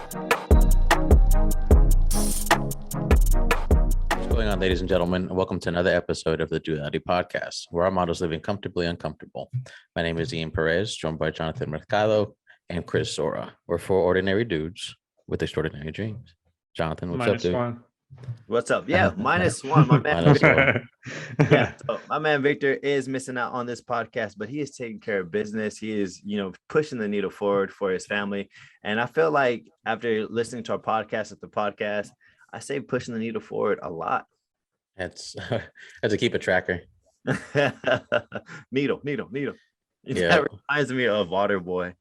What's going on, ladies and gentlemen? Welcome to another episode of the Duality Podcast, where our motto is living comfortably uncomfortable. My name is Ian Perez, joined by Jonathan Mercado and Chris Sora. We're four ordinary dudes with extraordinary dreams. Jonathan, what's up, dude? -1. What's up? Yeah, -1. My man, Minus Victor. one. Yeah, so my man Victor is missing out on this podcast, but he is taking care of business. He is, pushing the needle forward for his family. And I feel like after listening to our podcast at the podcast, I say pushing the needle forward a lot. That's to keep a tracker. Needle. Yeah. That reminds me of Waterboy.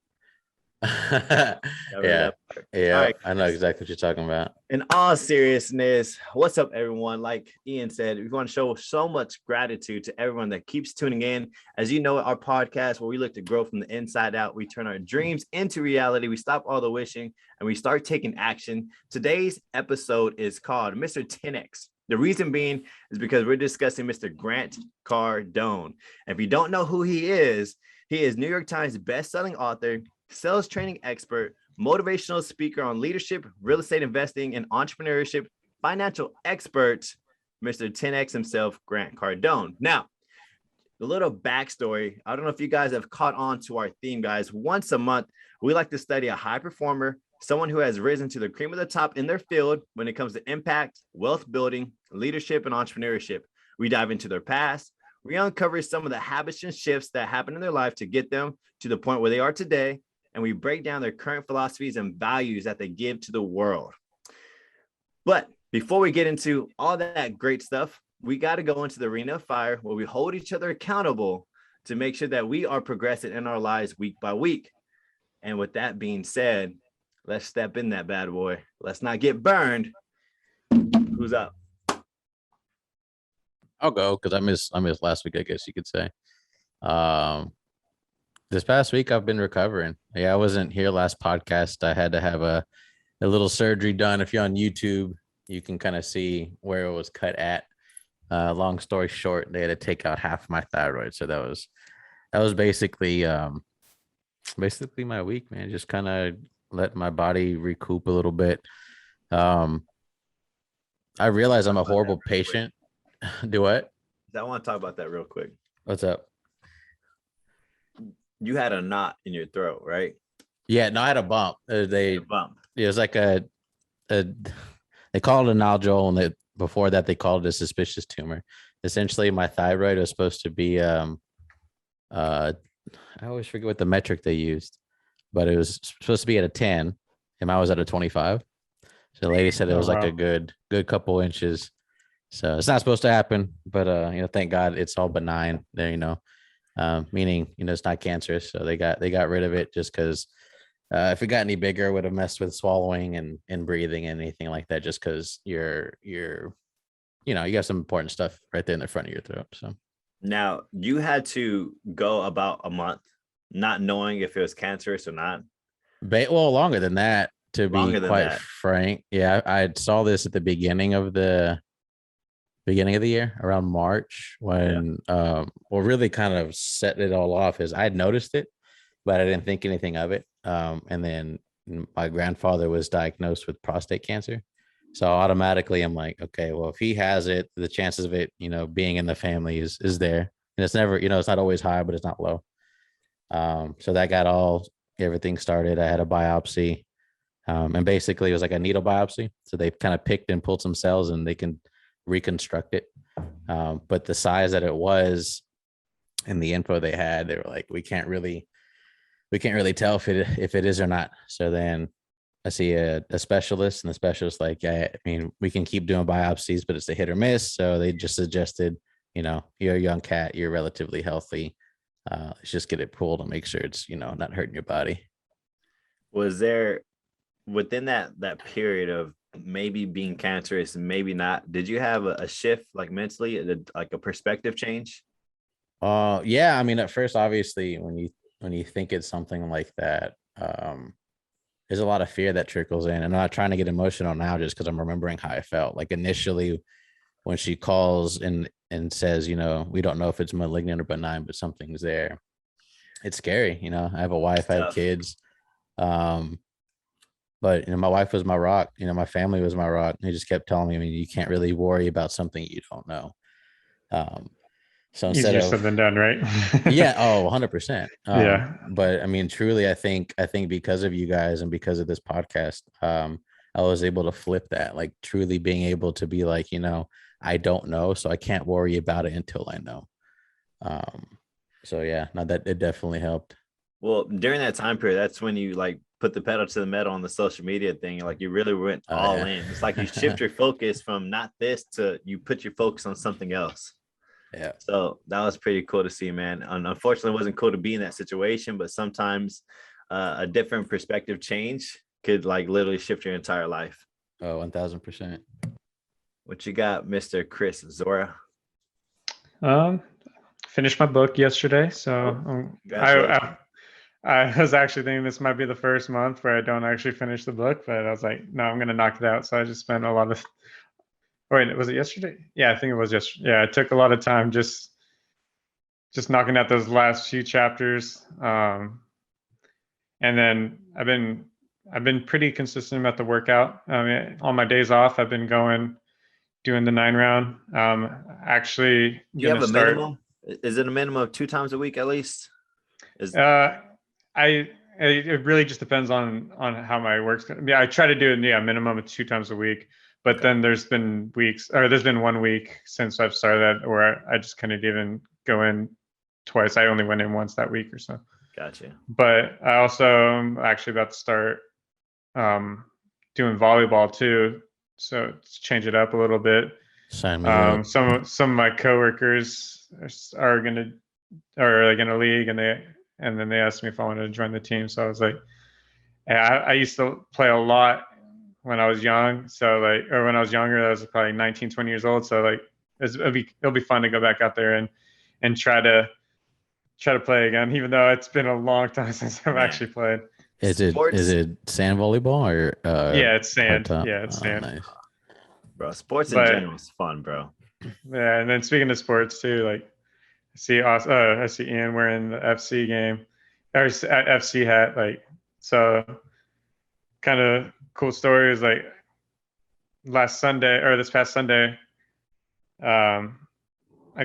Yeah, Right. I know exactly what you're talking about. In all seriousness, what's up, everyone? Like Ian said, we want to show so much gratitude to everyone that keeps tuning in. As you know, our podcast where we look to grow from the inside out, we turn our dreams into reality. We stop all the wishing and we start taking action. Today's episode is called Mr. 10X. The reason being is because we're discussing Mr. Grant Cardone. And if you don't know who he is New York Times bestselling author, sales training expert, motivational speaker on leadership, real estate investing, and entrepreneurship, financial expert, Mr. 10X himself, Grant Cardone. Now, a little backstory. I don't know if you guys have caught on to our theme, guys. Once a month, we like to study a high performer, someone who has risen to the cream of the top in their field when it comes to impact, wealth building, leadership, and entrepreneurship. We dive into their past. We uncover some of the habits and shifts that happen in their life to get them to the point where they are today. And we break down their current philosophies and values that they give to the world. But before we get into all that great stuff, we got to go into the arena of fire where we hold each other accountable to make sure that we are progressing in our lives week by week. And with that being said, let's step in that bad boy. Let's not get burned. Who's up? I'll go because I missed last week, I guess you could say. This past week I've been recovering. Yeah, I wasn't here last podcast. I had to have a little surgery done. If you're on YouTube, you can kind of see where it was cut at. Long story short, they had to take out half my thyroid. So that was basically my week, man. Just kind of let my body recoup a little bit. I realize I'm a horrible patient. Do what? I want to talk about that real quick. What's up? You had a knot in your throat, right? Yeah, no, I had a bump. A bump. It was like they called it a nodule, and before that they called it a suspicious tumor. Essentially, my thyroid was supposed to be I always forget what the metric they used, but it was supposed to be at a 10, and I was at a 25. So the lady said it was like a good couple inches. So it's not supposed to happen, but thank God it's all benign there, meaning it's not cancerous. So they got rid of it just because if it got any bigger, it would have messed with swallowing and breathing and anything like that, just because you got some important stuff right there in the front of your throat. So now you had to go about a month not knowing if it was cancerous or not. Well, longer than that, to be quite frank. Yeah, I saw this at the beginning of the year, around March, when what really kind of set it all off is I had noticed it, but I didn't think anything of it. And then my grandfather was diagnosed with prostate cancer. So automatically I'm like, okay, well, if he has it, the chances of it, being in the family is there. And it's never, it's not always high, but it's not low. So that got everything started. I had a biopsy. And basically it was like a needle biopsy. So they kind of picked and pulled some cells and they can reconstruct it. But the size that it was and the info they had, they were like, we can't really tell if it is or not. So then I see a specialist, and the specialist like, yeah, I mean, we can keep doing biopsies, but it's a hit or miss. So they just suggested, you're a young cat, you're relatively healthy. Let's just get it pulled and make sure it's, not hurting your body. Was there within that period of maybe being cancerous and maybe not, did you have a shift like mentally, like a perspective change? Yeah, I mean, at first, obviously, when you think it's something like that, there's a lot of fear that trickles in. And I'm not trying to get emotional now just because I'm remembering how I felt. Like initially when she calls and says, we don't know if it's malignant or benign, but something's there. It's scary. I have a wife, I have kids. But my wife was my rock. My family was my rock. And he just kept telling me, I mean, you can't really worry about something you don't know. So instead Easier of said than done, right? yeah, 100%. Yeah. But I mean, truly, I think because of you guys and because of this podcast, I was able to flip that, like truly being able to be like, I don't know, so I can't worry about it until I know. So yeah, no, that it definitely helped. Well, during that time period, that's when you like put the pedal to the metal on the social media thing. Like you really went all Yeah. in. It's like you shift your focus from not this to you put your focus on something else. Yeah. So that was pretty cool to see, man. And unfortunately, it wasn't cool to be in that situation, but sometimes a different perspective change could like literally shift your entire life. Oh, 1000%. What you got, Mr. Chris Zora? Finished my book yesterday, so I was actually thinking this might be the first month where I don't actually finish the book, but I was like, no, I'm gonna knock it out. So I just spent a lot of. Wait, was it yesterday? Yeah, I think it was yesterday. Yeah, it took a lot of time just knocking out those last few chapters. And then I've been pretty consistent about the workout. I mean, on my days off, I've been doing the 9 round. Actually, you have a minimum? Is it a minimum of 2 times a week at least? It really just depends on how my work's going. Yeah, I try to do it minimum of 2 times a week. But then there's been 1 week since I've started that where I just kind of didn't go in twice. I only went in once that week or so. Gotcha. But I also am actually about to start doing volleyball too, so to change it up a little bit. Some of my coworkers are like in a league, and then they asked me if I wanted to join the team. So I was like, I used to play a lot when I was young. So when I was younger, I was probably 19, 20 years old. So like it'll be fun to go back out there and try to play again, even though it's been a long time since I've actually played. Is it sand volleyball or yeah, it's sand. Yeah, it's sand. Nice. Bro, sports in general is fun, bro. Yeah, and then speaking of sports too, like I see Ian wearing the FC game or at FC hat, like, so kind of cool story is like this past Sunday, I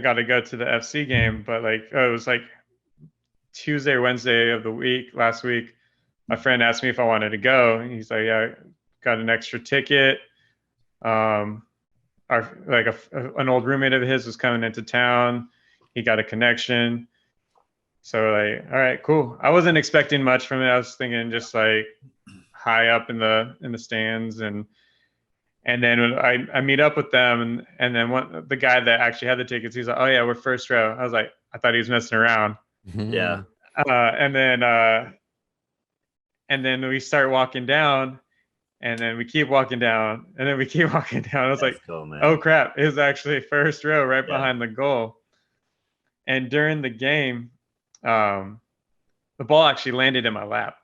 got to go to the FC game, but like it was like Tuesday or Wednesday of the week last week. My friend asked me if I wanted to go. He's like, yeah, I got an extra ticket. An old roommate of his was coming into town. He got a connection. So like, all right, cool. I wasn't expecting much from it. I was thinking just like high up in the stands, and then when I meet up with them, and then the guy that actually had the tickets, he's like, oh yeah, we're first row. I was like, I thought he was messing around. Yeah. And then we start walking down, and then we keep walking down, and then we keep walking down. I was like, cool, oh crap, it was actually first row right behind the goal. And during the game, the ball actually landed in my lap.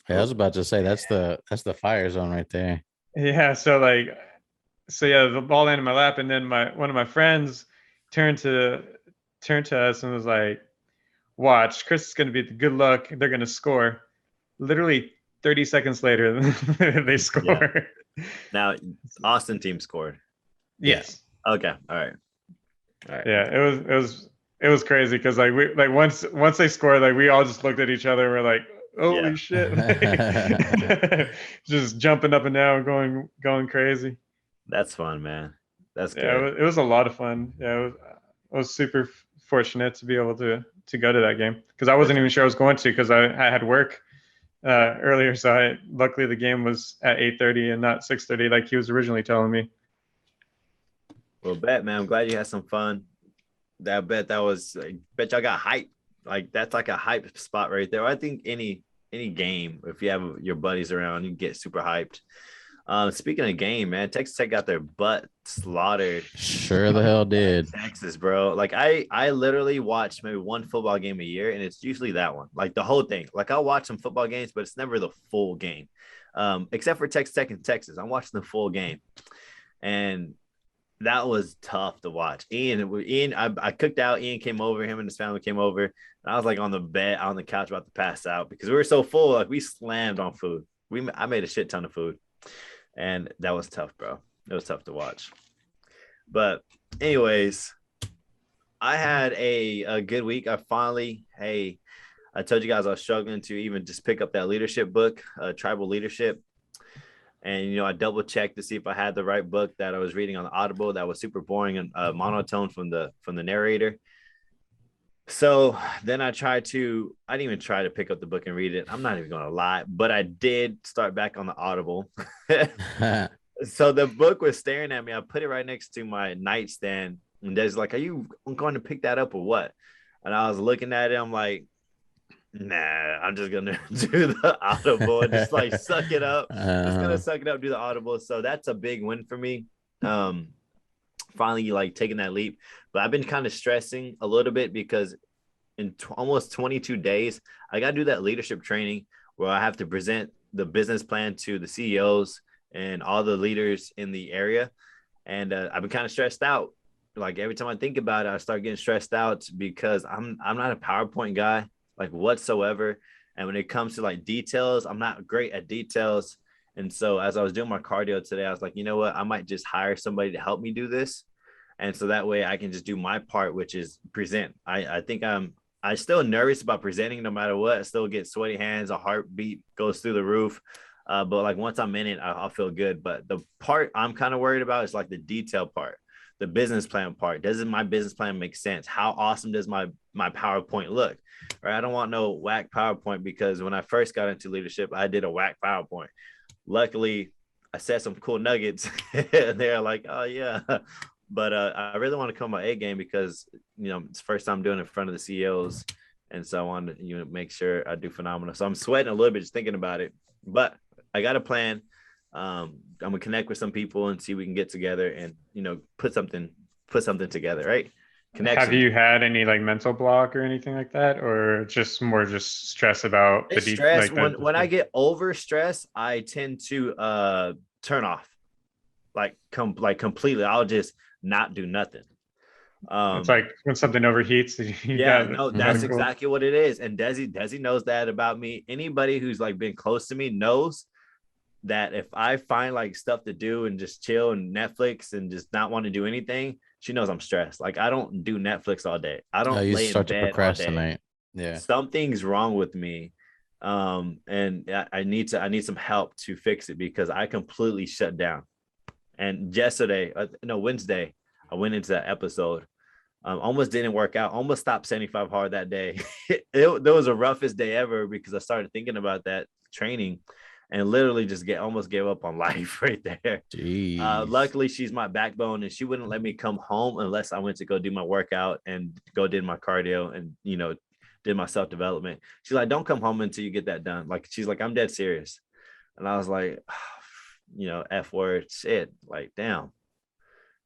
Yeah, I was about to say that's the fire zone right there. Yeah, so the ball landed in my lap, and then one of my friends turned to us and was like, watch, Chris is going to be the good luck. They're going to score. Literally 30 seconds later, they score. Yeah. Now, Austin team scored. Yes. Okay. All right. Yeah, it was crazy because once they scored, like we all just looked at each other and we're like, holy shit. Just jumping up and down, going crazy. That's fun, man. That's good. Yeah, it was a lot of fun. Yeah, I was super fortunate to be able to go to that game because I wasn't even sure I was going to because I had work earlier. So luckily the game was at 8:30 and not 6:30 like he was originally telling me. Well, bet, man. I'm glad you had some fun. Bet y'all got hype. Like that's like a hype spot right there. I think any game, if you have your buddies around, you get super hyped. Speaking of game, man, Texas Tech got their butt slaughtered. Sure the hell did. Texas, bro. Like I literally watch maybe one football game a year, and it's usually that one. Like the whole thing. Like I'll watch some football games, but it's never the full game. Except for Texas Tech and Texas. I'm watching the full game. And that was tough to watch. Ian, I cooked out. Ian came over. Him and his family came over. And I was like on the bed, on the couch, about to pass out because we were so full. Like we slammed on food. I made a shit ton of food, and that was tough, bro. It was tough to watch. But anyways, I had a good week. I told you guys I was struggling to even just pick up that leadership book, Tribal Leadership. And, I double checked to see if I had the right book that I was reading on the Audible that was super boring and monotone from the narrator. So then I didn't even try to pick up the book and read it. I'm not even going to lie, but I did start back on the Audible. So the book was staring at me. I put it right next to my nightstand. And Des like, are you going to pick that up or what? And I was looking at it. I'm like, nah, I'm just going to do the Audible and just like suck it up. Just going to suck it up, do the Audible. So that's a big win for me. Finally like taking that leap. But I've been kind of stressing a little bit because in almost 22 days, I got to do that leadership training where I have to present the business plan to the CEOs and all the leaders in the area. And I've been kind of stressed out. Like every time I think about it, I start getting stressed out because I'm not a PowerPoint guy, like whatsoever. And when it comes to like details, I'm not great at details. And so as I was doing my cardio today, I was like, you know what? I might just hire somebody to help me do this. And so that way I can just do my part, which is present. I think I'm still nervous about presenting no matter what. I still get sweaty hands, a heartbeat goes through the roof. But like once I'm in it, I'll feel good. But the part I'm kind of worried about is like the detail part, the business plan part. Doesn't my business plan make sense? How awesome does my PowerPoint look? Right? I don't want no whack PowerPoint because when I first got into leadership, I did a whack PowerPoint. Luckily, I said some cool nuggets. They're like, oh yeah. But I really want to come my A game because, it's the first time doing it in front of the CEOs. And so I want to make sure I do phenomenal. So I'm sweating a little bit just thinking about it. But I got a plan. I'm going to connect with some people and see if we can get together and, put something together, right? Connection. Have you had any like mental block or anything like that, or just more stress about the stress? Like when I get over stress, I tend to turn off, like completely. I'll just not do nothing. It's like when something overheats. That's exactly what it is. And Desi knows that about me. Anybody who's like been close to me knows that if I find like stuff to do and just chill and Netflix and just not want to do anything, she knows I'm stressed. Like I don't do Netflix all day. I don't lay in bed to procrastinate. Yeah, something's wrong with me, and I need some help to fix it because I completely shut down. And Wednesday, I went into that episode. Almost didn't work out. Almost stopped 75 hard that day. That was the roughest day ever because I started thinking about that training. And literally just almost gave up on life right there. Luckily, she's my backbone, and she wouldn't let me come home unless I went to go do my workout and go did my cardio and did my self-development. She's like, don't come home until you get that done. Like she's like, I'm dead serious. And I was like, F word, shit. Like, damn.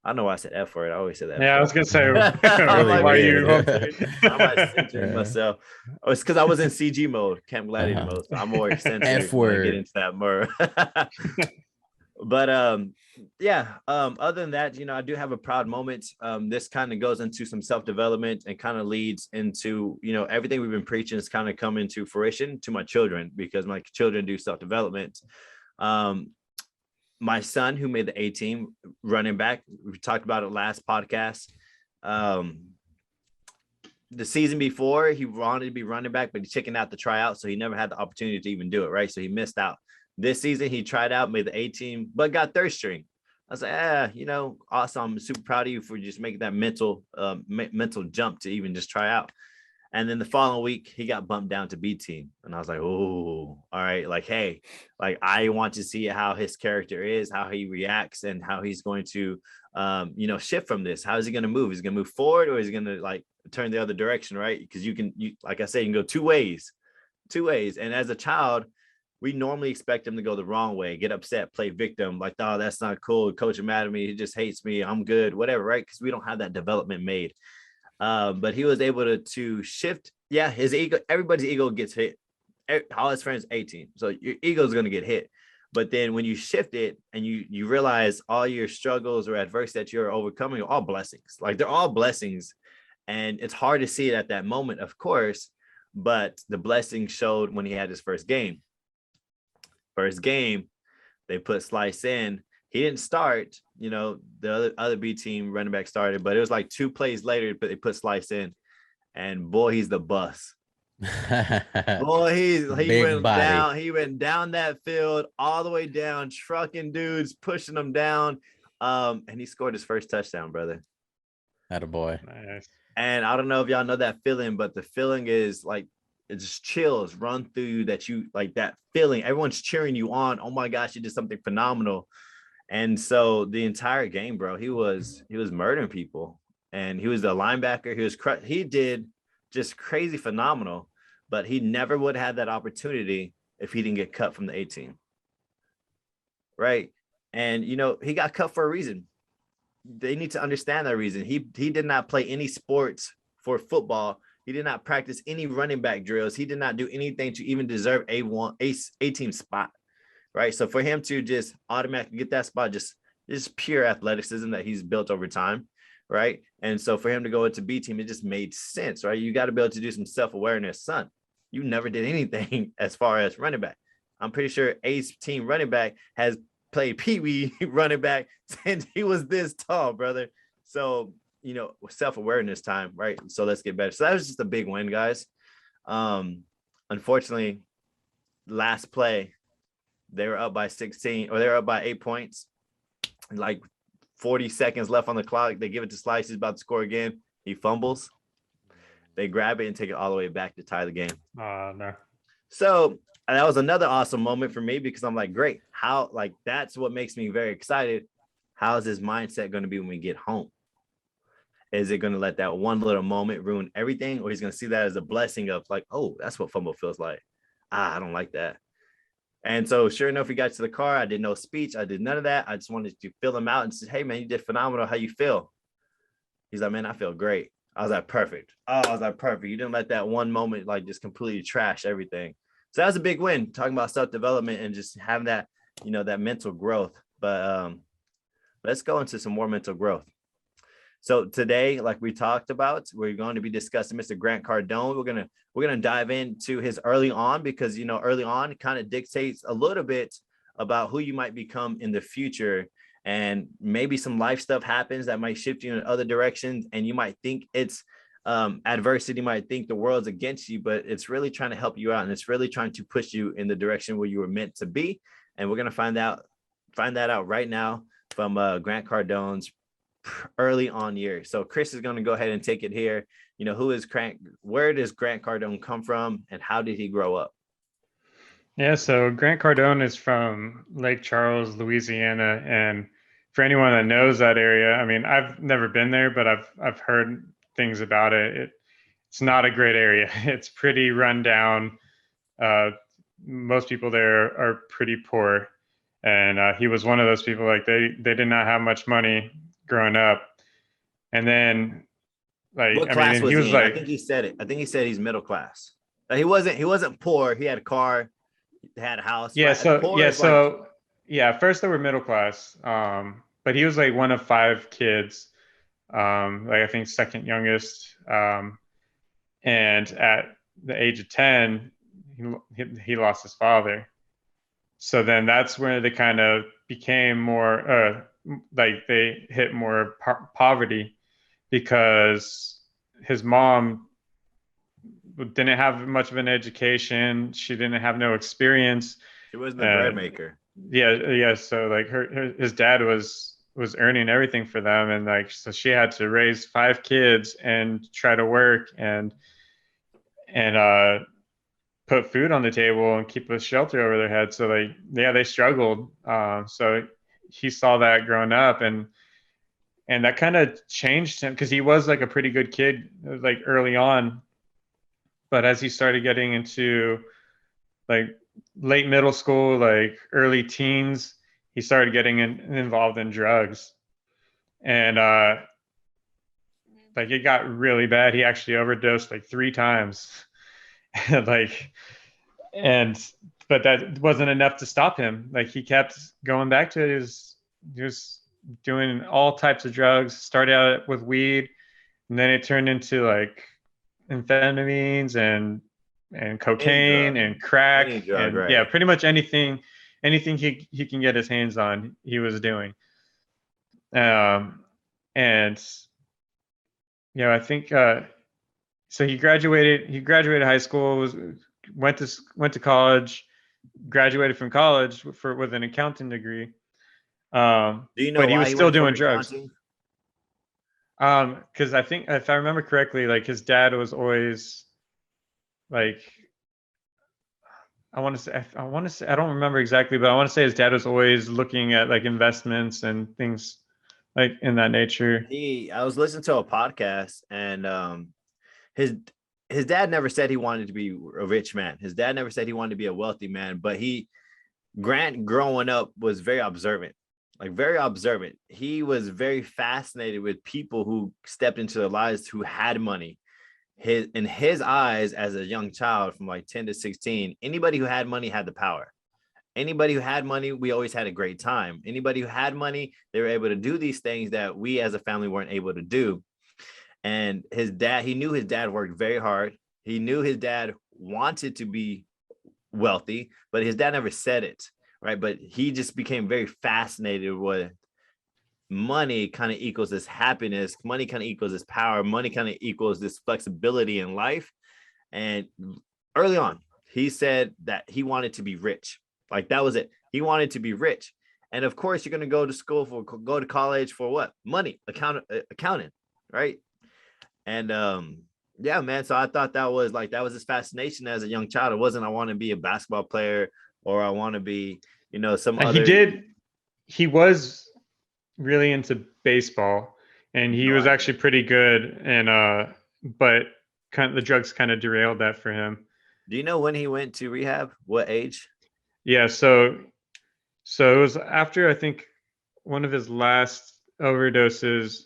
I don't know why I said F word. I always say that. Yeah, I was gonna say, why you? I might censor myself. Oh, it's because I was in CG mode, Camp Gladiator mode. So I'm more sensitive F word. when I get into that mode. But other than that, I do have a proud moment. This kind of goes into some self-development and kind of leads into, everything we've been preaching is kind of coming to fruition to my children because my children do self-development. My son who made the A team running back, we talked about it last podcast. The season before he wanted to be running back, but he chickened out the tryout. So he never had the opportunity to even do it. Right. So he missed out. This season he tried out, made the A team, but got third string. I was like, awesome. I'm super proud of you for just making that mental jump to even just try out. And then the following week, he got bumped down to B team. And I was like, oh, all right. Like, hey, like I want to see how his character is, how he reacts, and how he's going to, shift from this. How is he going to move? Is he going to move forward or is he going to like turn the other direction, right? Because like I said, you can go two ways. And as a child, we normally expect him to go the wrong way, get upset, play victim, like, oh, that's not cool. Coach is mad at me. He just hates me. I'm good, whatever, right? Because we don't have that development made. But he was able to shift. Yeah, his ego, everybody's ego gets hit. All his friends 18. So your ego is going to get hit. But then when you shift it and you realize all your struggles or adversity that you're overcoming are all blessings. Like they're all blessings. And it's hard to see it at that moment, of course. But the blessing showed when he had his first game. First game, they put Slice in. He didn't start. The other B team running back started, but it was like 2 plays later, but they put Slice in. And boy, he's the bus. Boy, he Big went body. down. He went down that field all the way down, trucking dudes, pushing them down. And he scored his first touchdown, brother. Attaboy. Nice. And I don't know if y'all know that feeling, but the feeling is like it just chills run through you, that you like that feeling. Everyone's cheering you on. Oh my gosh, you did something phenomenal. And so the entire game, bro, he was murdering people. And he was the linebacker. He did just crazy phenomenal, but he never would have had that opportunity if he didn't get cut from the A team. Right. And he got cut for a reason. They need to understand that reason. He did not play any sports for football. He did not practice any running back drills. He did not do anything to even deserve a team spot. Right. So for him to just automatically get that spot, just pure athleticism that he's built over time. Right. And so for him to go into B team, it just made sense. Right. You got to be able to do some self-awareness. Son, you never did anything as far as running back. I'm pretty sure A's team running back has played Pee-wee running back since he was this tall, brother. So, self-awareness time. Right. So let's get better. So that was just a big win, guys. Unfortunately, last play, they were up by 16, or they were up by 8 points. Like 40 seconds left on the clock. They give it to Slice. He's about to score again. He fumbles. They grab it and take it all the way back to tie the game. No. So that was another awesome moment for me, because I'm like, great. How, like, that's what makes me very excited. How is his mindset going to be when we get home? Is it going to let that one little moment ruin everything? Or he's going to see that as a blessing of like, oh, that's what fumble feels like. I don't like that. And so sure enough, we got to the car. I did no speech. I did none of that. I just wanted to fill him out and say, hey, man, you did phenomenal. How you feel? He's like, man, I feel great. I was like, perfect. You didn't let that one moment like just completely trash everything. So that was a big win, talking about self-development and just having that, that mental growth. But let's go into some more mental growth. So today, like we talked about, we're going to be discussing Mr. Grant Cardone. We're gonna dive into his early on, because early on kind of dictates a little bit about who you might become in the future. And maybe some life stuff happens that might shift you in other directions, and you might think it's adversity, might think the world's against you, but it's really trying to help you out, and it's really trying to push you in the direction where you were meant to be. And we're gonna find that out right now from Grant Cardone's early on years. So Chris is going to go ahead and take it here. Who is Grant? Where does Grant Cardone come from, and how did he grow up? Yeah, so Grant Cardone is from Lake Charles, Louisiana, and for anyone that knows that area, I mean, I've never been there, but I've heard things about it. It's not a great area. It's pretty run down. Most people there are pretty poor, and he was one of those people. Like they did not have much money growing up, and then like what class was he was in? Like, I think he said it. I think he said he's middle class. He wasn't poor. He had a car, had a house. Yeah. Right? First they were middle class, but he was like one of 5 kids, like I think second youngest, and at the age of 10, he lost his father. So then that's where they kind of became more like they hit more poverty, because his mom didn't have much of an education. She didn't have no experience. She wasn't a bread maker. Yeah. So like his dad was earning everything for them, and like so she had to raise 5 kids and try to work and put food on the table and keep a shelter over their head. So they struggled. So he saw that growing up, and that kind of changed him, because he was like a pretty good kid like early on, but as he started getting into like late middle school, like early teens, he started getting involved in drugs, and like it got really bad. He actually overdosed like 3 times. But that wasn't enough to stop him. Like he kept going back to he was doing all types of drugs. Started out with weed, and then it turned into like amphetamines and cocaine and crack, and yeah, pretty much anything anything he can get his hands on, he was doing. And I think so he graduated high school, went to college, graduated from college with an accounting degree. Do you know but he why was he still went from doing drugs. accounting? Because I think, if I remember correctly, like his dad was always like, I want to say, I don't remember exactly, but I want to say his dad was always looking at like investments and things like in that nature. I was listening to a podcast, and his dad never said he wanted to be a rich man. His dad never said he wanted to be a wealthy man, but Grant growing up was very observant. Like very observant. He was very fascinated with people who stepped into their lives who had money. In his eyes, as a young child from like 10 to 16, anybody who had money had the power. Anybody who had money, we always had a great time. Anybody who had money, they were able to do these things that we as a family weren't able to do. And his dad, he knew his dad worked very hard. He knew his dad wanted to be wealthy, but his dad never said it, right? But he just became very fascinated with money kind of equals this happiness. Money kind of equals this power. Money kind of equals this flexibility in life. And early on, he said that he wanted to be rich. Like that was it. He wanted to be rich. And of course, you're going to go to college for what? Money, accounting, right? And yeah, man. So I thought that was his fascination as a young child. It wasn't, I want to be a basketball player, or I want to be, some other. He was really into baseball, and he was actually pretty good. And but kind of the drugs kind of derailed that for him. Do you know when he went to rehab? What age? Yeah, so it was after, I think, one of his last overdoses.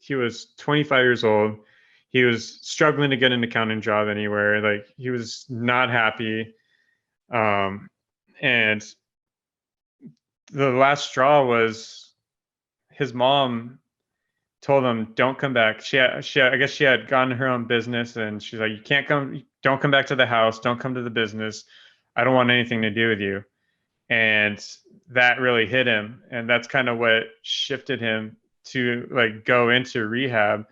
He was 25 years old. He was struggling to get an accounting job anywhere. Like he was not happy. And the last straw was his mom told him, "Don't come back." I guess she had gotten her own business, and she's like, "You can't come. Don't come back to the house. Don't come to the business. I don't want anything to do with you." And that really hit him, and that's kind of what shifted him to like go into rehab.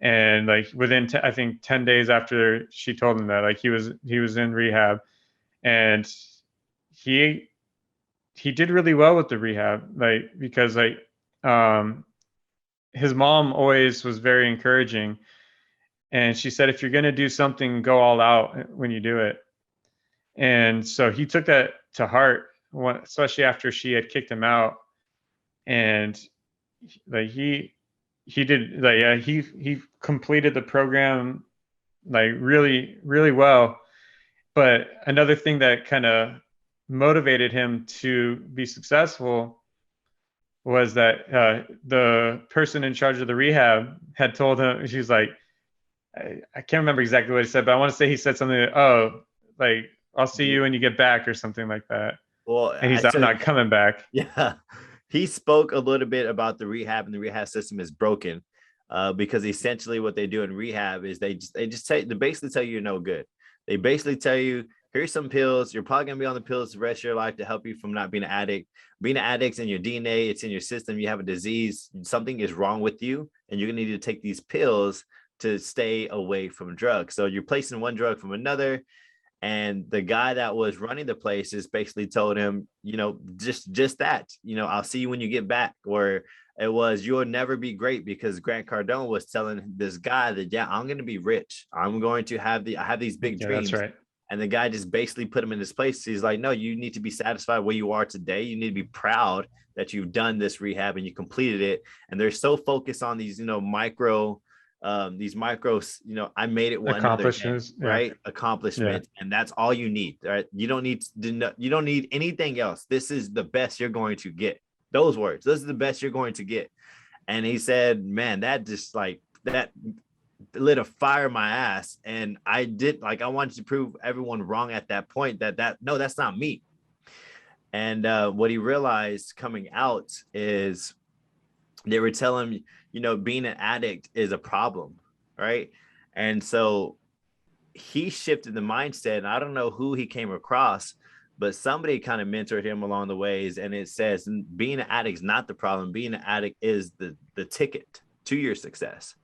And like within I think 10 days after she told him that, like he was in rehab, and he did really well with the rehab, like because like his mom always was very encouraging, and she said, if you're going to do something, go all out when you do it. And so he took that to heart, especially after she had kicked him out. And like he did, like, yeah, he completed the program like really, really well. But another thing that kind of motivated him to be successful was that the person in charge of the rehab had told him, she's like, I can't remember exactly what he said, but I want to say he said something like, "Oh, like I'll see you when you get back," or something like that. Well, and he's not coming back. Yeah, he spoke a little bit about the rehab, and the rehab system is broken because essentially what they do in rehab is they basically tell you you're no good. They basically tell you, here's some pills. You're probably gonna be on the pills the rest of your life to help you from not being an addict. Being an addict's in your DNA, it's in your system. You have a disease, something is wrong with you, and you're gonna need to take these pills to stay away from drugs. So you're placing one drug from another. And the guy that was running the place just basically told him, just that, I'll see you when you get back. Or it was, you'll never be great, because Grant Cardone was telling this guy that, yeah, I'm going to be rich. I'm going to have I have these big dreams. That's right. And the guy just basically put him in his place. He's like, no, you need to be satisfied where you are today. You need to be proud that you've done this rehab and you completed it. And they're so focused on these, micros, I made it one accomplishments, day, right? Accomplishment. Yeah. And that's all you need, right? You don't need anything else. This is the best you're going to get. Those words, this is the best you're going to get. And he said, man, that just like that lit a fire in my ass. And I wanted to prove everyone wrong at that point, no, that's not me. And what he realized coming out is they were telling him, being an addict is a problem, right? And so he shifted the mindset, and I don't know who he came across, but somebody kind of mentored him along the ways. And it says being an addict is not the problem. Being an addict is the ticket to your success,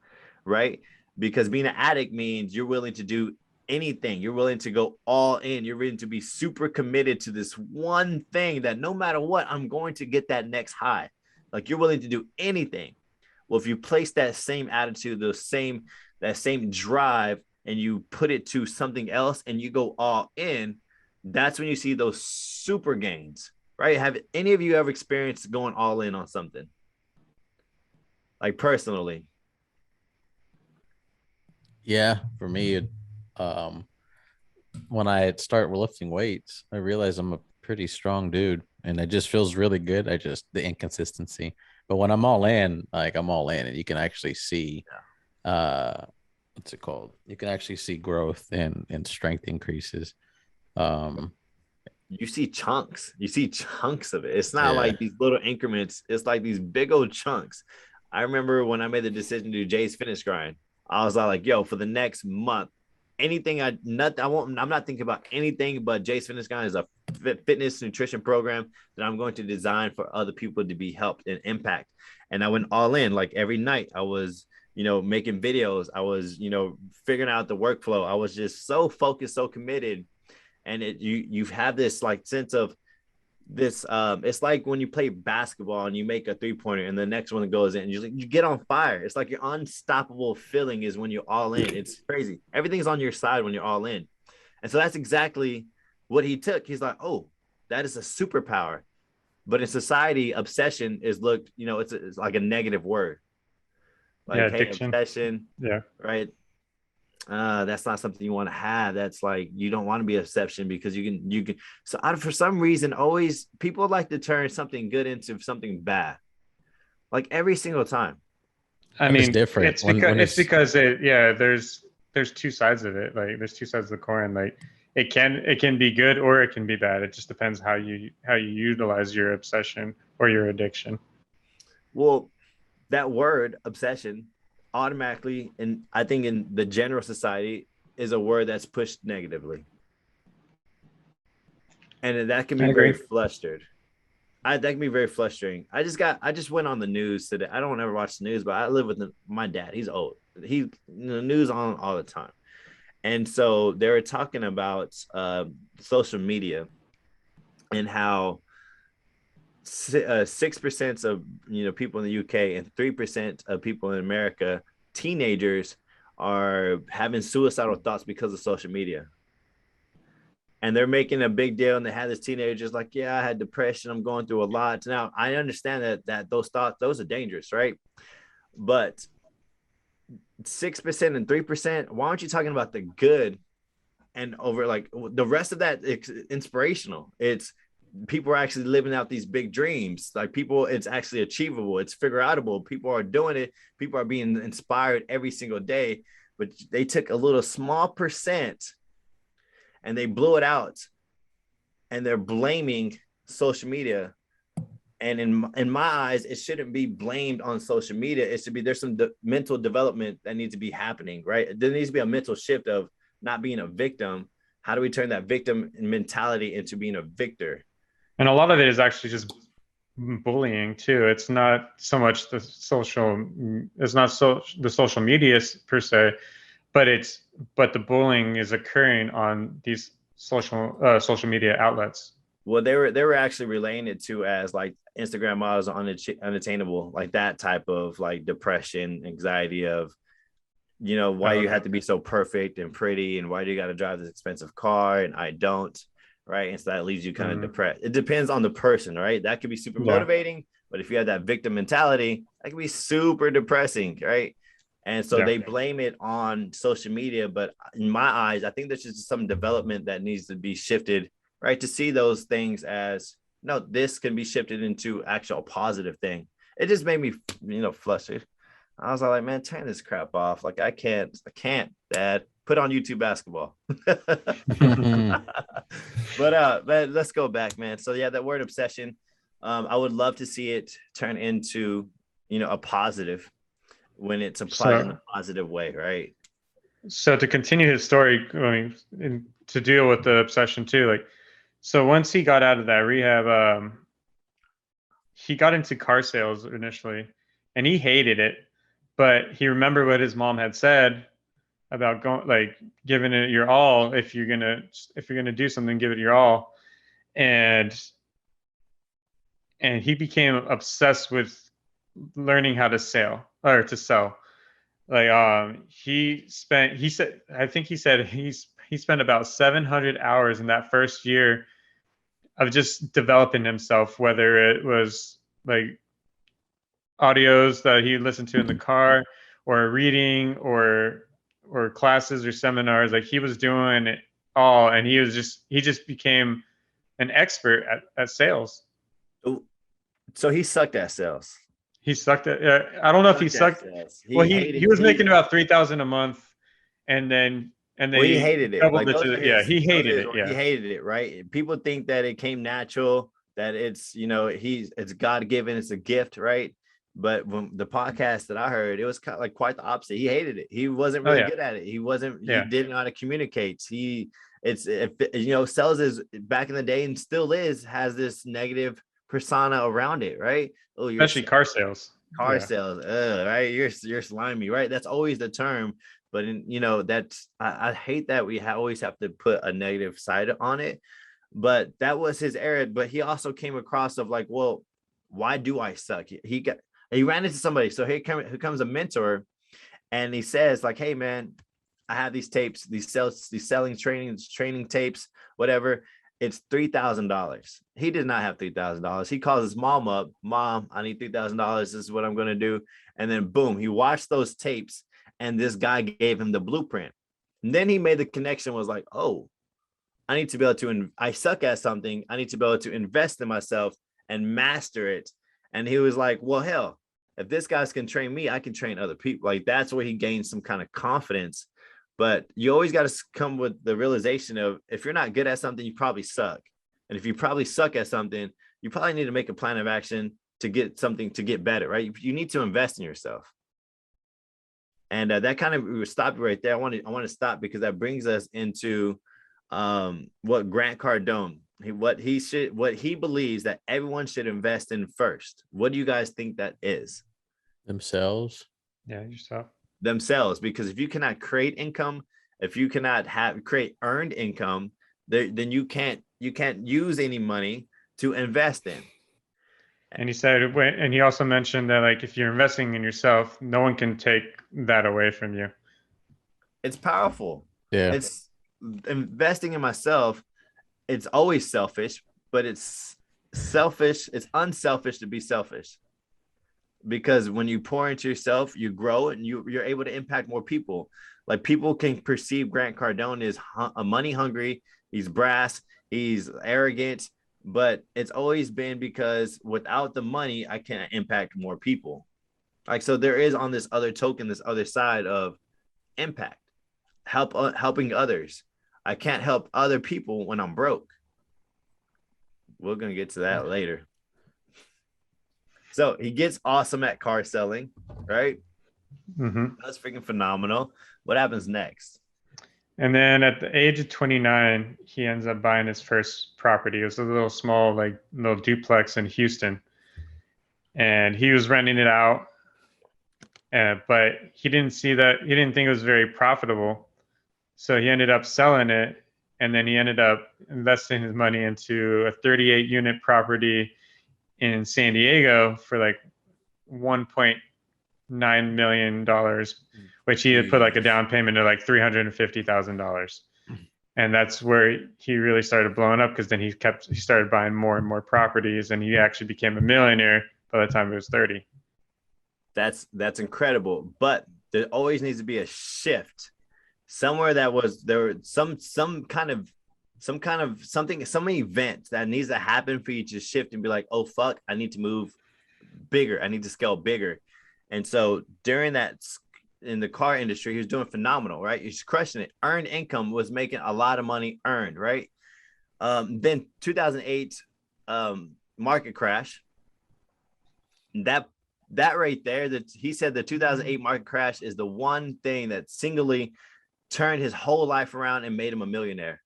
right? Because being an addict means you're willing to do anything. You're willing to go all in. You're willing to be super committed to this one thing that no matter what, I'm going to get that next high. Like you're willing to do anything. Well, if you place that same attitude, that same drive, and you put it to something else and you go all in, that's when you see those super gains, right? Have any of you ever experienced going all in on something? Like personally? Yeah, for me, when I start lifting weights, I realize I'm a pretty strong dude, and it just feels really good. The inconsistency. But when I'm all in, like I'm all in, and you can actually see, what's it called? You can actually see growth and strength increases. You see chunks. You see chunks of it. It's not like these little increments. It's like these big old chunks. I remember when I made the decision to do Jay's Fitness Grind, I was like, yo, for the next month, I'm not thinking about anything but Jay's Fitness Grind is a fitness nutrition program that I'm going to design for other people to be helped and impact. And I went all in. Like every night I was, making videos. I was, figuring out the workflow. I was just so focused, so committed. And you have this like sense of this, it's like when you play basketball and you make a 3-pointer and the next one goes in and you get on fire. It's like your unstoppable feeling is when you're all in. It's crazy. Everything's on your side when you're all in. And so that's exactly what he took. He's like, oh, that is a superpower. But in society, obsession is looked, it's like a negative word. Like, hey, addiction. Obsession. Yeah. Right. That's not something you want to have. That's like, you don't want to be obsession because you can. So for some reason, always people like to turn something good into something bad. Like every single time. I mean, it's different. It's because there's two sides of it. Like there's two sides of the coin. Like it can be good or it can be bad. It just depends how you utilize your obsession or your addiction. Well, that word obsession automatically, and I think in the general society, is a word that's pushed negatively, and that can be very flustered. That can be very frustrating. I just went on the news today. I don't ever watch the news, but I live with my dad. He's old. He the news on all the time, and so they were talking about social media and how 6% of people in the UK and 3% of people in America, teenagers, are having suicidal thoughts because of social media. And they're making a big deal, and they had this teenagers like, yeah, I had depression, I'm going through a lot. Now I understand that those thoughts, those are dangerous, right? But 6% and 3%, why aren't you talking about the good and over like the rest of that? It's inspirational. It's people are actually living out these big dreams. Like people, it's actually achievable. It's figure outable. People are doing it. People are being inspired every single day, but they took a little small percent and they blew it out, and they're blaming social media. And in my eyes, it shouldn't be blamed on social media. It should be, there's some mental development that needs to be happening, right? There needs to be a mental shift of not being a victim. How do we turn that victim mentality into being a victor? And a lot of it is actually just bullying too. It's not so much the social media per se, but the bullying is occurring on these social media outlets. Well, they were actually relaying it to as like Instagram models are unattainable, like that type of like depression, anxiety of, why you have to be so perfect and pretty, and why do you got to drive this expensive car and I don't. Right. And so that leaves you kind of depressed. It depends on the person, right? That could be super motivating, but if you have that victim mentality, that can be super depressing, right? And so they blame it on social media. But in my eyes, I think there's just some development that needs to be shifted, right? To see those things as, no, this can be shifted into actual positive thing. It just made me, flustered. I was like, man, turn this crap off. Like, I can't, Dad. Put on YouTube basketball. But let's go back, man. So yeah, that word obsession, I would love to see it turn into, a positive when it's applied in a positive way, right? So to continue his story, to deal with the obsession too, like, So once he got out of that rehab, he got into car sales initially, and he hated it. But he remembered what his mom had said about going, like, giving it your all. If you're gonna do something, give it your all. And he became obsessed with learning how to sell. Like he said, I think he said he spent about 700 hours in that first year of just developing himself, whether it was like audios that he listened to in the car, or reading, or classes or seminars. Like, he was doing it all, and he just became an expert at sales. So he sucked at sales. He sucked at. I don't know if he sucked. Well, he was making about $3,000 a month, and then he hated it. Like, he hated it. Yeah, he hated it. Right. People think that it came natural, that it's it's God given, it's a gift, right? But when the podcast that I heard, it was kind of like quite the opposite. He hated it. He wasn't really good at it. He wasn't. He didn't know how to communicate. Sales is, back in the day and still has this negative persona around it, right? Oh, especially car sales. Sales, right? You're slimy, right? That's always the term. But that's I hate that we always have to put a negative side on it. But that was his era. But he also came across of like, well, why do I suck? He ran into somebody. So here comes a mentor, and he says like, hey man, I have these tapes, these selling training tapes, whatever. It's $3,000. He did not have $3,000. He calls his mom up. Mom, I need $3,000. This is what I'm going to do. And then boom, he watched those tapes, and this guy gave him the blueprint. And then he made the connection, was like, oh, I need to be able to, I suck at something. I need to be able to invest in myself and master it. And he was like, well, hell, if this guy can train me, I can train other people. Like, that's where he gained some kind of confidence. But you always got to come with the realization of, if you're not good at something, you probably suck. And if you probably suck at something, you probably need to make a plan of action to get better, right? You need to invest in yourself. And that kind of, we would stop right there. I want to stop, because that brings us into what Grant Cardone, what he believes that everyone should invest in first. What do you guys think that is? Themselves. Yeah, yourself. Themselves, because if you cannot create income, if you cannot create earned income, then you can't use any money to invest in. And he said, and he also mentioned that, like, if you're investing in yourself, no one can take that away from you. It's powerful. Yeah. It's investing in myself. It's always selfish, but it's selfish. It's unselfish to be selfish. Because when you pour into yourself, you grow, and you're able to impact more people. Like, people can perceive Grant Cardone as money hungry. He's brass. He's arrogant. But it's always been because without the money, I can't impact more people. Like, so there is, on this other token, this other side of impact, helping others. I can't help other people when I'm broke. We're going to get to that later. So he gets awesome at car selling, right? Mm-hmm. That's freaking phenomenal. What happens next? And then at the age of 29, he ends up buying his first property. It was a little small, like, little duplex in Houston. And he was renting it out. But he didn't think it was very profitable. So he ended up selling it. And then he ended up investing his money into a 38 unit property in San Diego for like $1.9 million, which he had put like a down payment of like $350,000. And that's where he really started blowing up, because then he started buying more and more properties, and he actually became a millionaire by the time he was 30. That's incredible. But there always needs to be a shift somewhere. Some event that needs to happen for you to shift and be like, oh fuck, I need to move bigger. I need to scale bigger. And so during that, in the car industry, he was doing phenomenal, right? He's crushing it. Earned income, was making a lot of money earned, right? Then 2008 market crash. That right there, that he said the 2008 market crash is the one thing that singly turned his whole life around and made him a millionaire.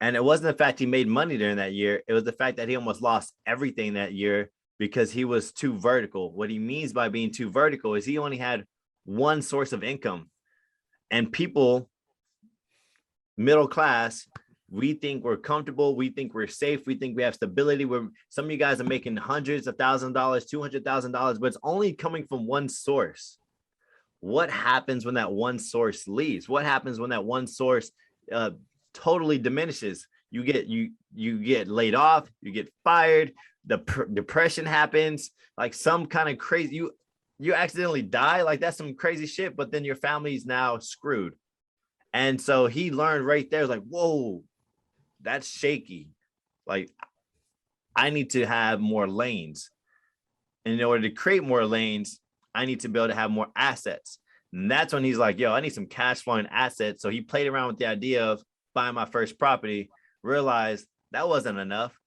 And it wasn't the fact he made money during that year. It was the fact that he almost lost everything that year because he was too vertical. What he means by being too vertical is he only had one source of income. And people, middle class, we think we're comfortable. We think we're safe. We think we have stability. Some of you guys are making hundreds of $1,000s, $200,000, but it's only coming from one source. What happens when that one source leaves? What happens when that one source totally diminishes? You get laid off, you get fired, depression happens, like some kind of crazy, you accidentally die, like that's some crazy shit, but then your family's now screwed. And so he learned right there, like, whoa, that's shaky. Like, I need to have more lanes. And in order to create more lanes, I need to be able to have more assets. And that's when he's like, yo, I need some cash flowing assets. So he played around with the idea of buying my first property, realized that wasn't enough,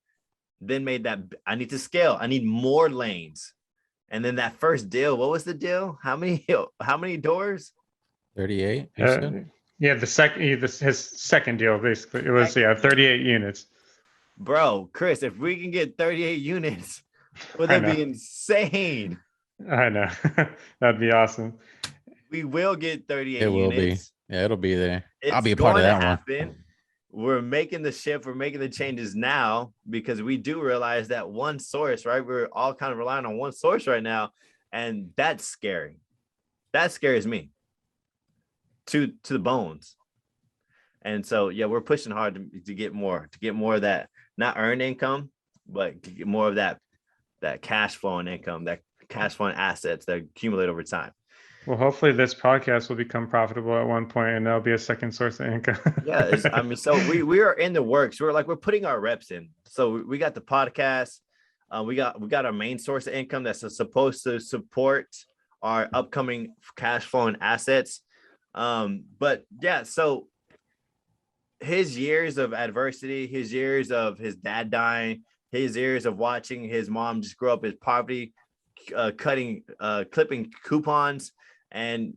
then made that I need to scale. I need more lanes. And then that first deal, what was the deal? How many doors? 38. Yeah, his second deal, basically. It was 38 units. Bro, Chris, if we can get 38 units, would that be insane? I know. That'd be awesome. We will get 38 units. It will be. Yeah, it'll be there. I'll be a part of that one. We're making the shift. We're making the changes now because we do realize that one source, right? We're all kind of relying on one source right now. And that's scary. That scares me to the bones. And so, yeah, we're pushing hard to get more of that, not earned income, but to get more of that cash flowing income, that cash flowing assets that accumulate over time. Well, hopefully this podcast will become profitable at one point, and there'll be a second source of income. Yeah, so we are in the works. We're putting our reps in. So we got the podcast. We got our main source of income that's supposed to support our upcoming cash flowing assets. But yeah, so his years of adversity, his years of his dad dying, his years of watching his mom just grow up in poverty, clipping coupons, and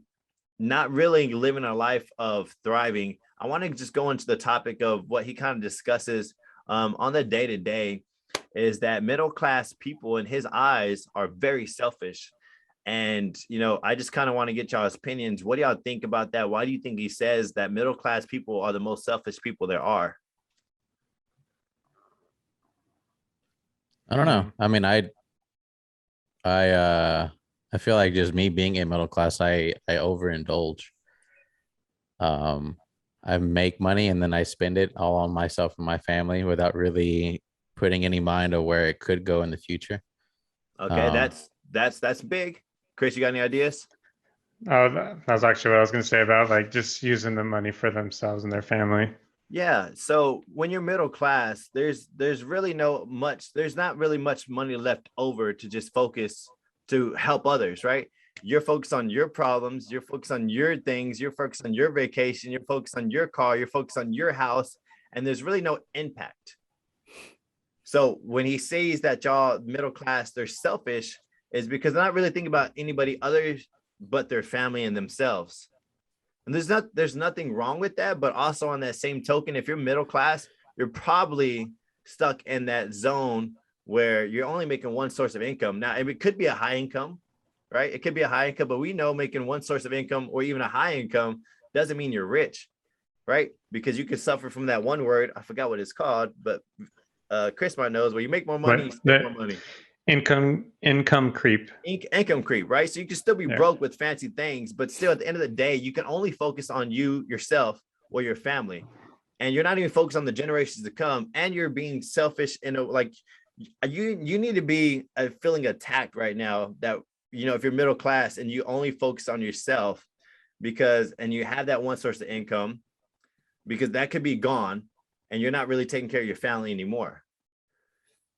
not really living a life of thriving. I want to just go into the topic of what he kind of discusses on the day-to-day is that middle class people in his eyes are very selfish. And, I just kind of want to get y'all's opinions. What do y'all think about that? Why do you think he says that middle class people are the most selfish people there are? I don't know. I mean, I feel like just me being a middle class, I overindulge. I make money and then I spend it all on myself and my family without really putting any mind of where it could go in the future. Okay, that's big. Chris, you got any ideas? Oh, that was actually what I was going to say about like just using the money for themselves and their family. Yeah. So when you're middle class, there's not really much money left over to just focus to help others, right? You're focused on your problems, you're focused on your things, you're focused on your vacation, you're focused on your car, you're focused on your house, and there's really no impact. So when he says that y'all middle class, they're selfish, is because they're not really thinking about anybody other but their family and themselves. And there's nothing wrong with that, but also on that same token, if you're middle class, you're probably stuck in that zone where you're only making one source of income. Now, it could be a high income, right? It could be a high income, but we know making one source of income or even a high income doesn't mean you're rich, right? Because you could suffer from that one word. I forgot what it's called, but Chris might knows where you make more money, you spend more money. Income creep. Income creep, right? So you can still be broke with fancy things, but still at the end of the day, you can only focus on yourself, or your family. And you're not even focused on the generations to come. And you're being selfish you need to be feeling attacked right now that, if you're middle class and you only focus on yourself and you have that one source of income, because that could be gone and you're not really taking care of your family anymore.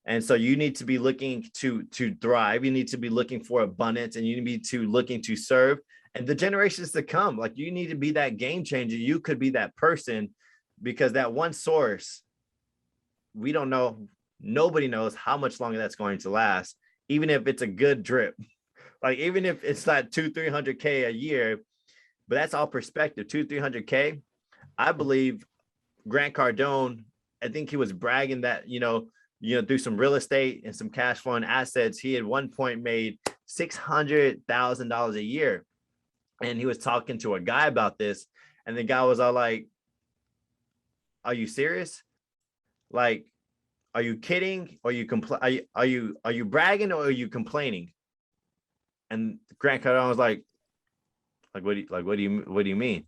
And so you need to be looking to thrive. You need to be looking for abundance, and you need to be looking to serve. And the generations to come, like, you need to be that game changer. You could be that person, because that one source, we don't know. Nobody knows how much longer that's going to last, even if it's a good drip. Like, even if it's not 200-300K a year, but that's all perspective. 200-300K. I believe Grant Cardone I think he was bragging that, through some real estate and some cash flowing assets, he at one point made $600,000 a year. And he was talking to a guy about this, and the guy was all like, "Are you serious? Like, are you kidding? Are you are you bragging, or are you complaining?" And Grant Cardone was like, what do you mean?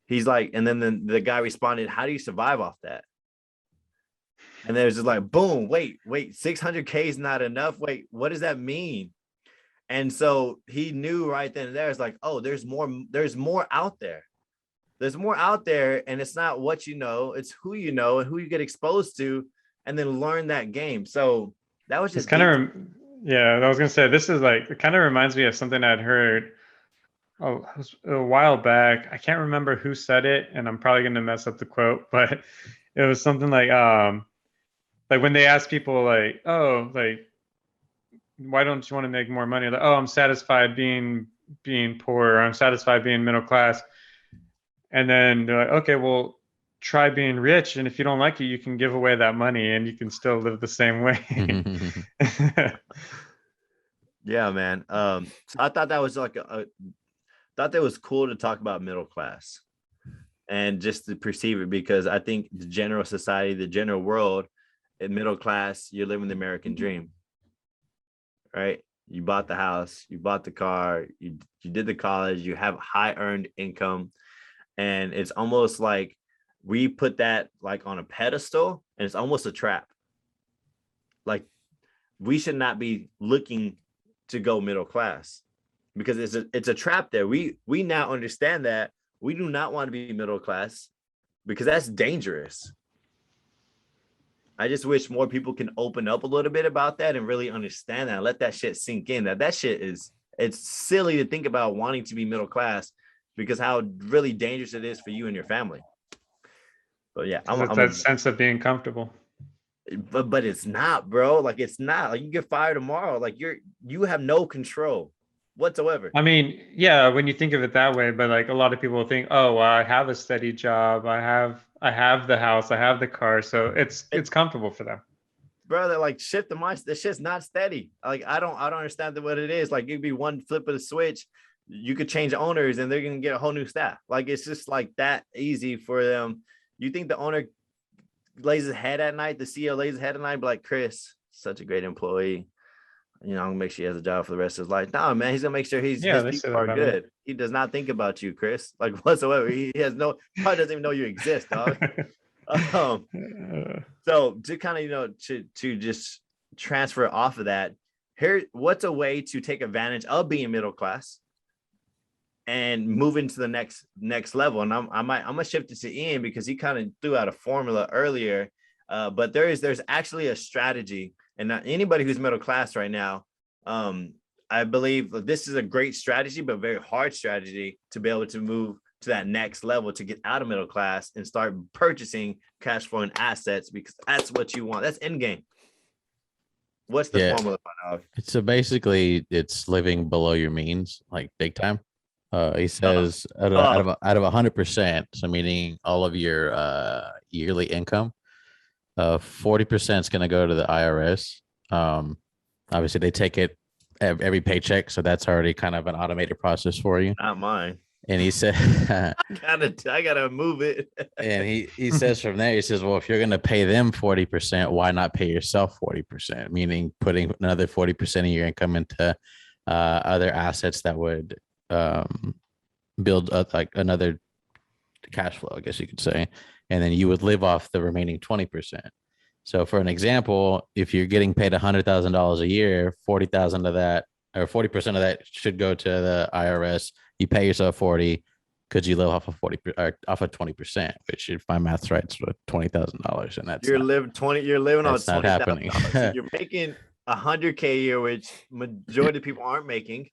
He's like, and then the guy responded, "How do you survive off that?" And there's just like, boom, wait, 600K is not enough. Wait, what does that mean? And so he knew right then and there, it's like, oh, there's more out there. There's more out there. And it's not what you know, it's who you know and who you get exposed to, and then learn that game. So that was just kind of, yeah, I was going to say, this is like, it kind of reminds me of something I'd heard a while back. I can't remember who said it, and I'm probably going to mess up the quote, but it was something like when they ask people like, oh, like, why don't you want to make more money? Like, oh, I'm satisfied being poor, or I'm satisfied being middle class. And then they're like, okay, well, try being rich. And if you don't like it, you can give away that money and you can still live the same way. Yeah, man. So I thought that was like thought that was cool to talk about middle class and just to perceive it, because I think the general society, the general world, in middle class, you're living the American dream, right? You bought the house, you bought the car, you did the college, you have high earned income. And it's almost like we put that like on a pedestal, and it's almost a trap. Like, we should not be looking to go middle class, because it's a trap there. We now understand that we do not want to be middle class, because that's dangerous. I just wish more people can open up a little bit about that and really understand that, and let that shit sink in. That shit it's silly to think about wanting to be middle class, because how really dangerous it is for you and your family. But yeah, I'm that sense of being comfortable. But it's not, bro. Like, it's not. Like, you get fired tomorrow. Like, you have no control whatsoever. I mean, yeah, when you think of it that way, but like a lot of people think, oh, well, I have a steady job, I have the house, I have the car, so it's comfortable for them. Bro, they're like, shit, the shit's not steady. Like, I don't understand what it is. Like, it'd be one flip of the switch, you could change owners and they're gonna get a whole new staff. Like, it's just like that easy for them. You think the owner lays his head at night, the CEO lays his head at night, be like, Chris, such a great employee, I'm gonna make sure he has a job for the rest of his life. No, man, he's gonna make sure his people are good. He does not think about you, Chris, like whatsoever. He probably doesn't even know you exist, dog. So to kind of, to just transfer off of that, here, what's a way to take advantage of being middle class and move into the next level? And I'm gonna shift it to Ian, because he kind of threw out a formula earlier, but there's actually a strategy. And not anybody who's middle class right now, I believe this is a great strategy, but very hard strategy to be able to move to that next level, to get out of middle class and start purchasing cash flowing assets, because that's what you want. That's end game. What's the formula? So basically, it's living below your means, like big time. He says out of 100%, so meaning all of your yearly income, 40% is going to go to the IRS. Obviously, they take it every paycheck, so that's already kind of an automated process for you. Not mine. And he said, I gotta move it. And he says from there, he says, well, if you're going to pay them 40%, why not pay yourself 40%? Meaning putting another 40% of your income into other assets that would build up like another cash flow, I guess you could say. And then you would live off the remaining 20%. So for an example, if you're getting paid $100,000 a year, 40,000 of that, or 40% of that should go to the IRS. You pay yourself 40 because you live off of 20%, which, if my math's right, it's $20,000, and that's you're living on $20,000. So you're making $100K a year, which majority of people aren't making,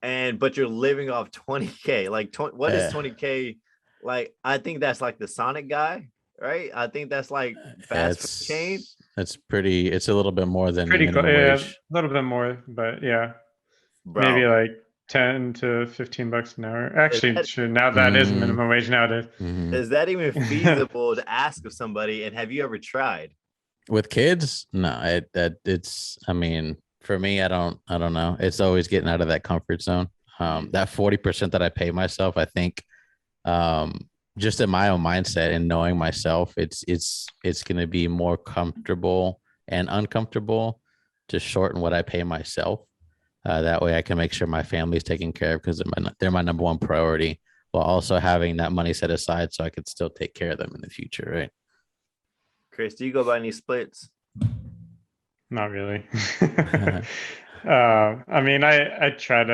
but you're living off 20K. Like, what is 20K? Like, I think that's like the Sonic guy, right? I think that's like fast food chain. It's it's a little bit more than pretty close. Yeah, a little bit more, but yeah, bro. Maybe like 10 to 15 bucks an hour. Actually, sure, now that Mm-hmm. is minimum wage nowadays. Mm-hmm. Is that even feasible to ask of somebody? And have you ever tried? With kids? No, it's. I mean, for me, I don't know. It's always getting out of that comfort zone. That 40% that I pay myself, I think, just in my own mindset and knowing myself, it's going to be more comfortable and uncomfortable to shorten what I pay myself. That way I can make sure my family's taken care of because they're my number one priority, while also having that money set aside so I could still take care of them in the future, right? Chris, do you go by any splits? Not really. I mean, I try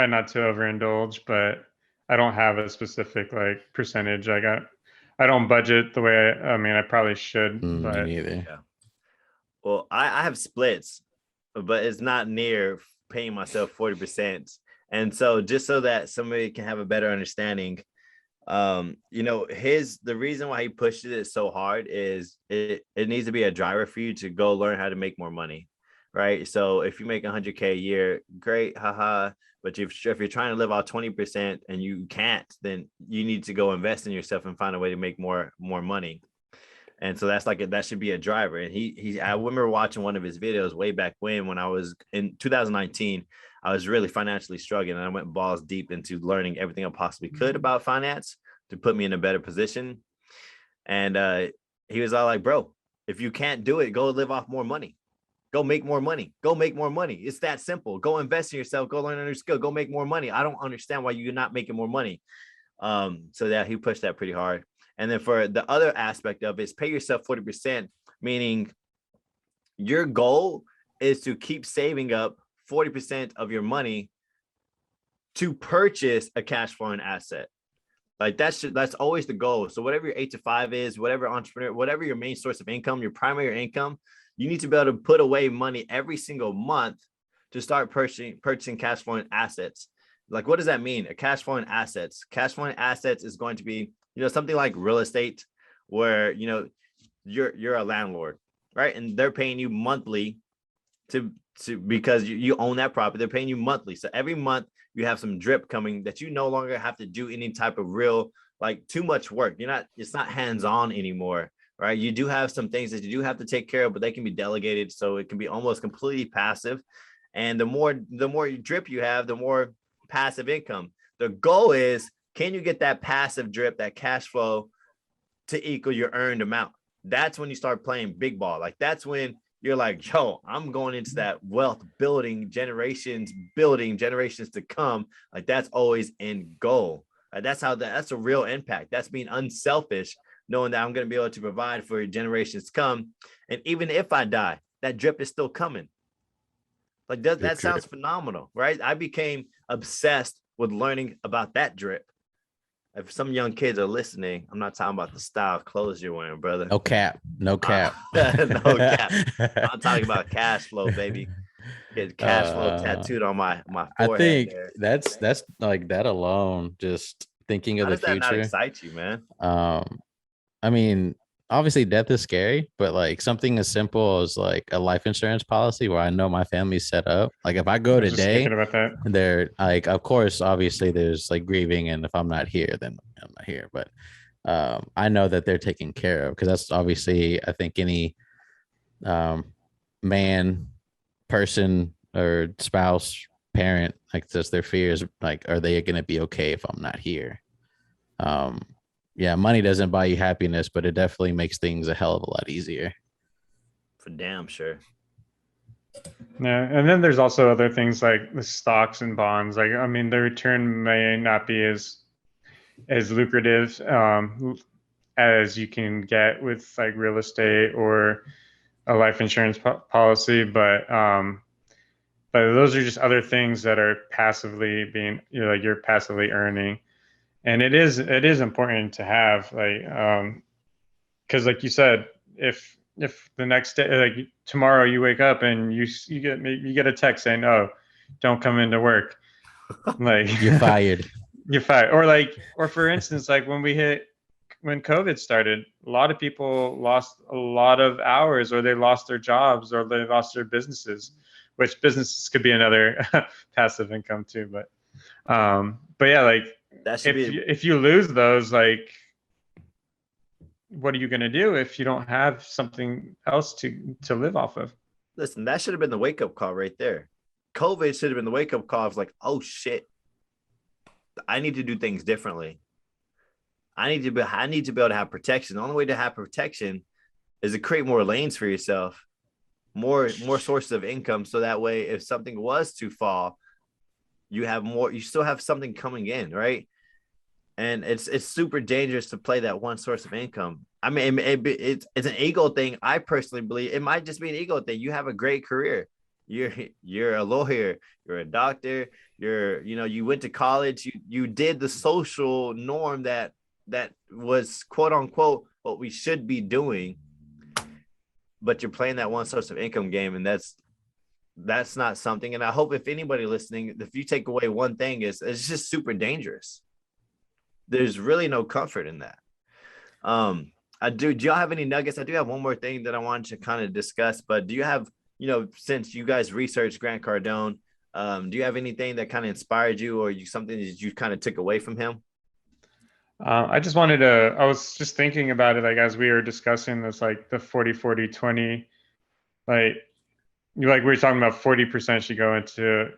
not to overindulge, but I don't have a specific like percentage. I don't budget the way I mean, I probably should, but Me neither. Yeah. Well, I have splits, but it's not near paying myself 40%. And so just so that somebody can have a better understanding, the reason why he pushed it so hard is it needs to be a driver for you to go learn how to make more money, right? So if you make 100K a year, great, haha. But if you're trying to live off 20% and you can't, then you need to go invest in yourself and find a way to make more money. And so that should be a driver. And I remember watching one of his videos way back when I was in 2019. I was really financially struggling, and I went balls deep into learning everything I possibly could about finance to put me in a better position. And he was all like, bro, if you can't do it, go live off more money. Go make more money. Go make more money. It's that simple. Go invest in yourself. Go learn a new skill. Go make more money. I don't understand why you're not making more money. So that he pushed that pretty hard. And then for the other aspect of it is pay yourself 40%, meaning your goal is to keep saving up 40% of your money to purchase a cash flowing asset. Like that's always the goal. So whatever your 8 to 5 is, whatever entrepreneur, whatever your main source of income, your primary income, you need to be able to put away money every single month to start purchasing cash flowing assets. Like, what does that mean? A cash flowing assets. Cash flowing assets is going to be, something like real estate, where you're a landlord, right? And they're paying you monthly to because you own that property. They're paying you monthly. So every month you have some drip coming that you no longer have to do any type of real, like, too much work. It's not hands-on anymore, right? You do have some things that you do have to take care of, but they can be delegated. So it can be almost completely passive. And the more drip you have, the more passive income. The goal is, can you get that passive drip, that cash flow, to equal your earned amount? That's when you start playing big ball. Like, that's when you're like, yo, I'm going into that wealth building, generations to come. Like, that's always end goal. That's a real impact. That's being unselfish, knowing that I'm going to be able to provide for generations to come. And even if I die, that drip is still coming. Like, that sounds phenomenal, right? I became obsessed with learning about that drip. If some young kids are listening, I'm not talking about the style of clothes you're wearing, brother. No cap. No cap. No cap. I'm talking about cash flow, baby. Get cash flow tattooed on my forehead. I think there. that's like that alone, just thinking of the future. How does that not excite you, man? I mean, obviously death is scary, but like something as simple as like a life insurance policy where I know my family's set up. Like, if I go today, about that. they're like, of course, obviously there's like grieving, and if I'm not here, then I'm not here. But I know that they're taken care of, because that's obviously, I think, any man, person, or spouse, parent, like, just their fears, like, are they going to be okay if I'm not here? Yeah, money doesn't buy you happiness, but it definitely makes things a hell of a lot easier. For damn sure. Yeah, and then there's also other things like the stocks and bonds. Like, I mean, the return may not be as lucrative as you can get with like real estate or a life insurance policy, but those are just other things that are passively being, you're passively earning. And it is important to have, like, because like you said, if the next day, like tomorrow, you wake up and you get a text saying, "Oh, don't come into work," like, you're fired. You're fired. Or for instance, like when COVID started, a lot of people lost a lot of hours, or they lost their jobs, or they lost their businesses, which businesses could be another passive income too. But yeah, like That should if you lose those, like what are you going to do if you don't have something else to live off of? Listen, that should have been the wake up call right there. COVID should have been the wake up call. Of like, oh shit, I need to do things differently. I need to be able to have protection. The only way to have protection is to create more lanes for yourself, more sources of income. So that way, if something was to fall, you have more, you still have something coming in, right? And it's super dangerous to play that one source of income. I mean, it's an ego thing. I personally believe it might just be an ego thing. You have a great career. You're a lawyer. You're a doctor. You went to college. You did the social norm that was quote unquote what we should be doing. But you're playing that one source of income game, and that's not something. And I hope if anybody listening, if you take away one thing, is it's just super dangerous. There's really no comfort in that. Do y'all have any nuggets? I do have one more thing that I wanted to kind of discuss, but do you have, since you guys researched Grant Cardone, do you have anything that kind of inspired you or something that you kind of took away from him? I was just thinking about it, like, as we were discussing this, like the 40-40-20, like we were talking about 40% should go into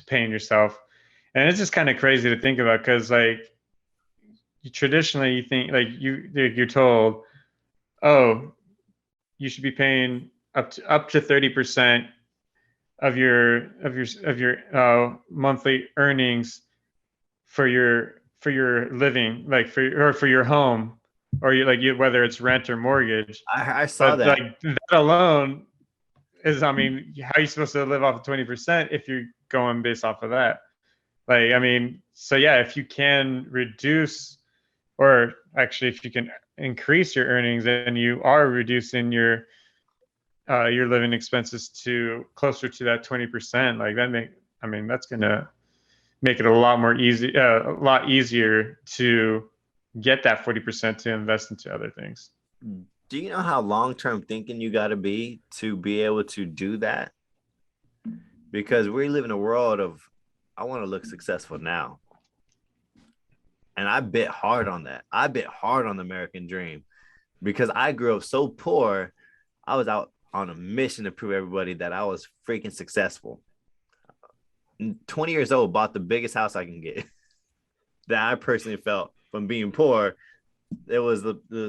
paying yourself. And it's just kind of crazy to think about, because like traditionally you think like you're told, oh, you should be paying up to 30% of your monthly earnings for your living, like for your home, or whether it's rent or mortgage. I saw that. Like that alone is, I mean, how are you supposed to live off of 20% if you're going based off of that? Like, I mean, so yeah, if you can reduce, or actually if you can increase your earnings, and you are reducing your living expenses to closer to that 20%, like that's gonna make it a lot easier to get that 40% to invest into other things. Do you know how long-term thinking you got to be able to do that? Because we live in a world of, I want to look successful now. And I bet hard on that. I bet hard on the American dream, because I grew up so poor. I was out on a mission to prove everybody that I was freaking successful. 20 years old, bought the biggest house I can get. That I personally felt from being poor. It was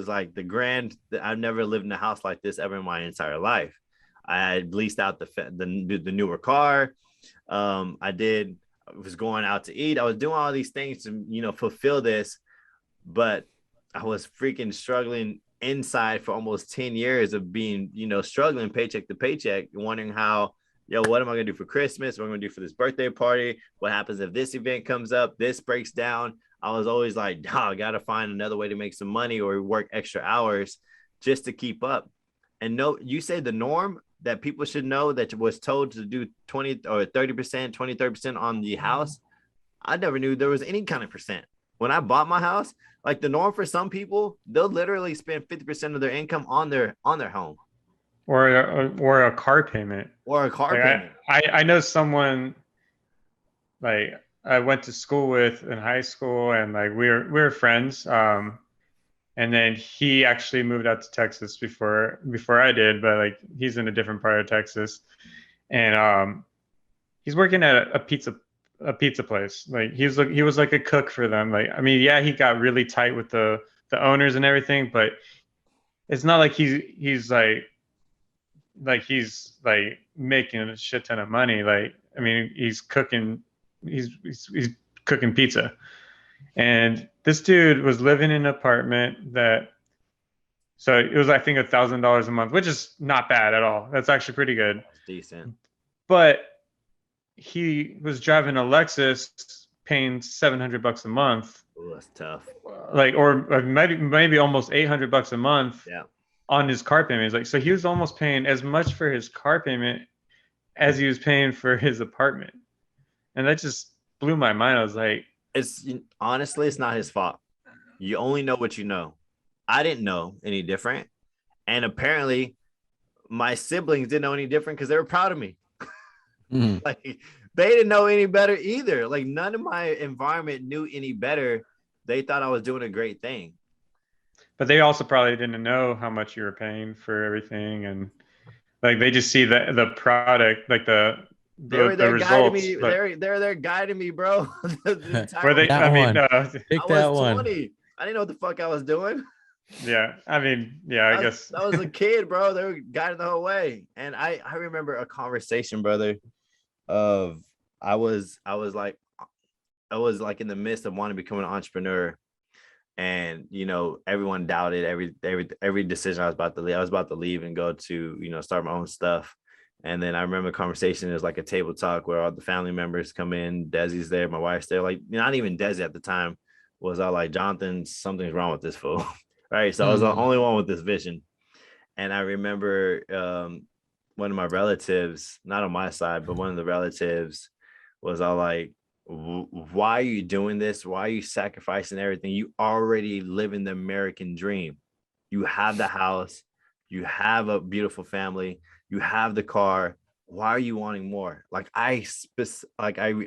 like the grand. I've never lived in a house like this ever in my entire life. I had leased out the newer car. I was going out to eat. I was doing all these things to, fulfill this, but I was freaking struggling inside for almost 10 years of being, struggling paycheck to paycheck, wondering how, what am I going to do for Christmas? What am I going to do for this birthday party? What happens if this event comes up? This breaks down. I was always like, I got to find another way to make some money or work extra hours just to keep up. And you say the norm that people should know that was told to do 20 or 30% on the house. I never knew there was any kind of percent. When I bought my house, like the norm for some people, they'll literally spend 50% of their income on their home. Or a car payment. Or a car payment. I know someone, like, I went to school with in high school, and like we were friends. And then he actually moved out to Texas before I did, but like he's in a different part of Texas, and he's working at a pizza place. Like he was like a cook for them. Like, I mean, yeah, he got really tight with the owners and everything, but it's not like he's making a shit ton of money. Like, I mean, he's cooking pizza. And this dude was living in an apartment so it was, I think, $1,000 a month, which is not bad at all. That's actually pretty good. That's decent. But he was driving a Lexus, paying $700 a month. Ooh, that's tough. Like, or maybe almost $800 a month. Yeah. On his car payment. Like, so he was almost paying as much for his car payment as he was paying for his apartment. And that just blew my mind. I was like, honestly, it's not his fault. You only know what you know. I didn't know any different. And apparently my siblings didn't know any different because they were proud of me. Like they didn't know any better either. Like none of my environment knew any better. They thought I was doing a great thing. But they also probably didn't know how much you were paying for everything, and like they just see the product, like They were the there guiding results. me. But They're there guiding me, bro. The were entire they? way. That I mean, one. I Pick was that one. 20. I didn't know what the fuck I was doing. yeah. I mean, yeah. I guess I was a kid, bro. They were guiding the whole way. And I remember a conversation, brother, of I was like in the midst of wanting to become an entrepreneur. And everyone doubted every decision I was about to leave. I was about to leave and go to start my own stuff. And then I remember the conversation is like a table talk where all the family members come in. Desi's there, my wife's there. Like not even Desi at the time was all like, Jonathan, something's wrong with this fool. Right. So I was the only one with this vision. And I remember one of my relatives, not on my side, but one of the relatives was all like, why are you doing this? Why are you sacrificing everything? You already live in the American dream. You have the house, you have a beautiful family, you have the car. Why are you wanting more? Like I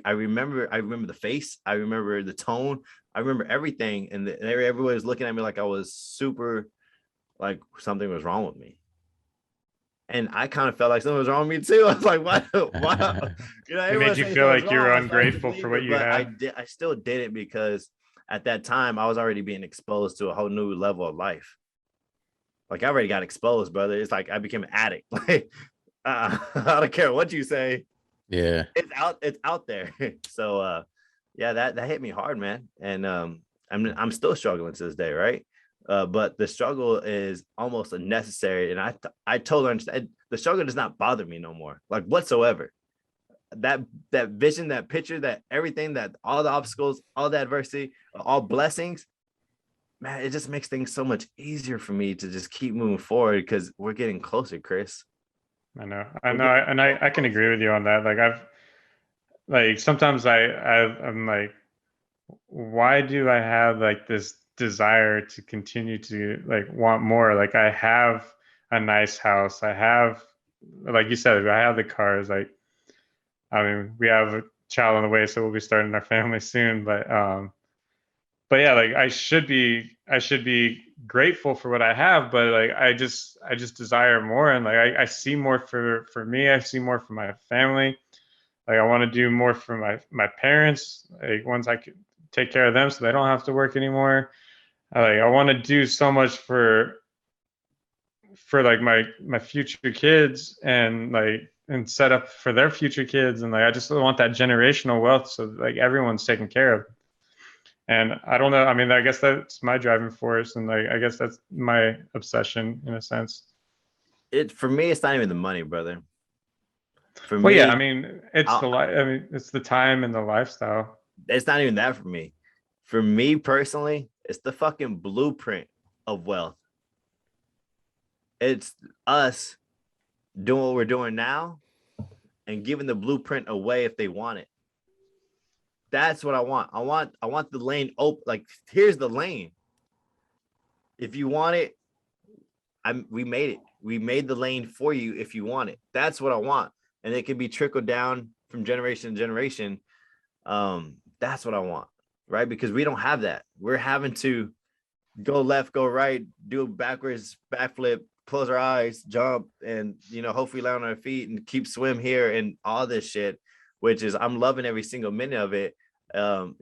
remember the face, I remember the tone, I remember everything, and everybody was looking at me like I was super, like something was wrong with me. And I kind of felt like something was wrong with me too. I was like, "What? Wow!" it made you feel like you were ungrateful for what you had. I still did it because at that time I was already being exposed to a whole new level of life. Like I already got exposed, brother. It's like I became an addict. Like I don't care what you say. Yeah, it's out there. So yeah, that hit me hard, man. And I'm still struggling to this day, right? But the struggle is almost unnecessary. And I totally understand. The struggle does not bother me no more, like whatsoever. That vision, that picture, that everything, that all the obstacles, all the adversity, all blessings, man, it just makes things so much easier for me to just keep moving forward because we're getting closer, Chris. I know, and I can agree with you on that. Like sometimes I'm like, why do I have like this desire to continue to like want more? Like I have a nice house, I have, like you said, I have the cars. Like I mean, we have a child on the way, so we'll be starting our family soon. But yeah, like I should be grateful for what I have, but like I just desire more, and like I see more for me. I see more for my family. Like I want to do more for my parents. Like once I can take care of them, so they don't have to work anymore. I want to do so much for like my future kids, and set up for their future kids, and like I just want that generational wealth, so like everyone's taken care of. And I don't know, I mean, I guess that's my driving force, and like I guess that's my obsession in a sense. For me, it's not even the money, brother. For Well, me, yeah, I mean, I mean, it's the time and the lifestyle. it's not even that for me. For me personally, it's the fucking blueprint of wealth. It's us doing what we're doing now and giving the blueprint away if they want it. That's what I want. I want the lane open. Like, here's the lane. If you want it, we made it. We made the lane for you if you want it. That's what I want. And it can be trickled down from generation to generation. That's what I want, right? Because we don't have that. We're having to go left, go right, do a backwards backflip, close our eyes, jump, and hopefully land on our feet and keep swim here and all this shit, which is I'm loving every single minute of it. I'm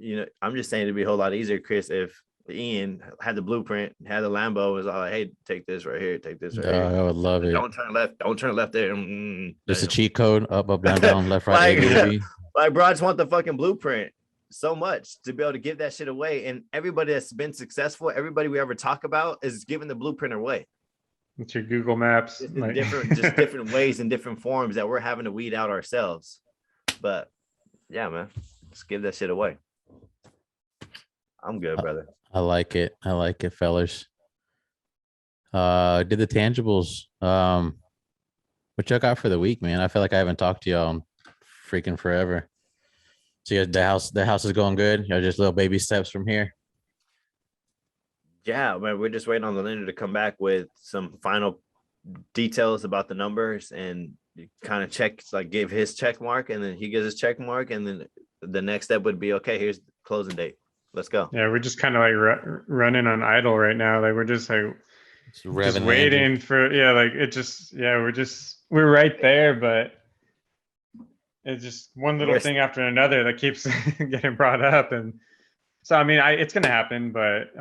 just saying it'd be a whole lot easier, Chris, if Ian had the blueprint, had the Lambo, was all like, hey, take this right here, take this right here. I would love it. Don't turn left there. Just a cheat code: up, down, left, right, like, A, B. Like, bro, I just want the fucking blueprint so much to be able to give that shit away. And everybody that's been successful, everybody we ever talk about, is giving the blueprint away. It's your Google Maps. Just different ways and different forms that we're having to weed out ourselves. But yeah, man, just give that shit away. I'm good, brother. I like it, fellas. Did the tangibles. What y'all got for the week, man? I feel like I haven't talked to y'all in freaking forever. So you guys, the house is going good. Y'all just little baby steps from here. Yeah, man, we're just waiting on the lender to come back with some final details about the numbers, and kind of give his check mark, and then he gives his check mark, and then the next step would be, okay, here's the closing date. Let's go. Yeah, we're just kind of like running on idle right now. Like we're just like just waiting for like it just we're right there, but it's just one little thing after another that keeps getting brought up. And so I mean it's gonna happen, but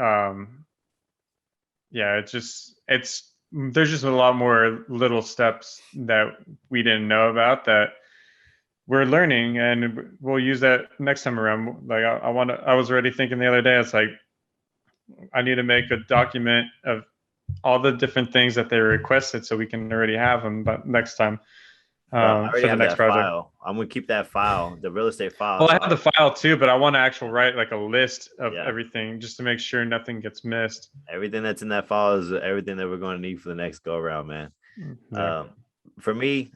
there's just a lot more little steps that we didn't know about that we're learning, and we'll use that next time around. Like I was already thinking the other day, it's like I need to make a document of all the different things that they requested so we can already have them, but next time I already have that project. File. I'm gonna keep that file, the real estate file. Well, I have the file too, but I want to actually write like a list of everything just to make sure nothing gets missed. Everything that's in that file is everything that we're going to need for the next go around, man. Yeah. For me,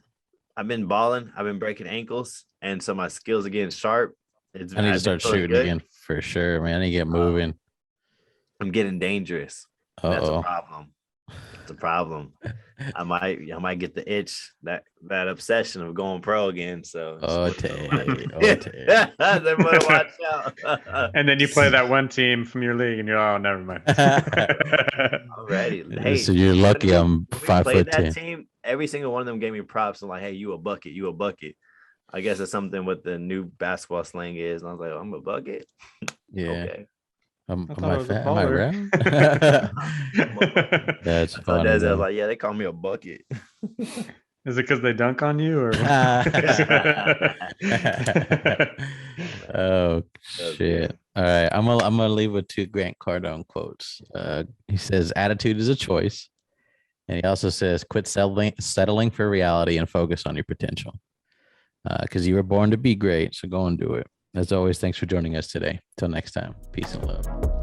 I've been balling. I've been breaking ankles, and so my skills are getting sharp. I need to start shooting again for sure, man. I need to get moving. I'm getting dangerous. That's a problem. It's a problem. I might get the itch, that obsession of going pro again. So watch out. And then you play that one team from your league, and you're never mind. Already. Hey, so you're lucky I'm 5'10". That team, every single one of them gave me props. I'm like, hey, you a bucket. I guess that's something what the new basketball slang is. And I was like, I'm a bucket. Yeah. Okay. Am I fat? Am I round? That's funny. I was like, yeah, they call me a bucket. Is it because they dunk on you, or? Oh shit! All right, I'm gonna leave with 2 Grant Cardone quotes. He says, "Attitude is a choice," and he also says, "Quit settling for reality and focus on your potential." Because you were born to be great, so go and do it. As always, thanks for joining us today. Till next time, peace and love.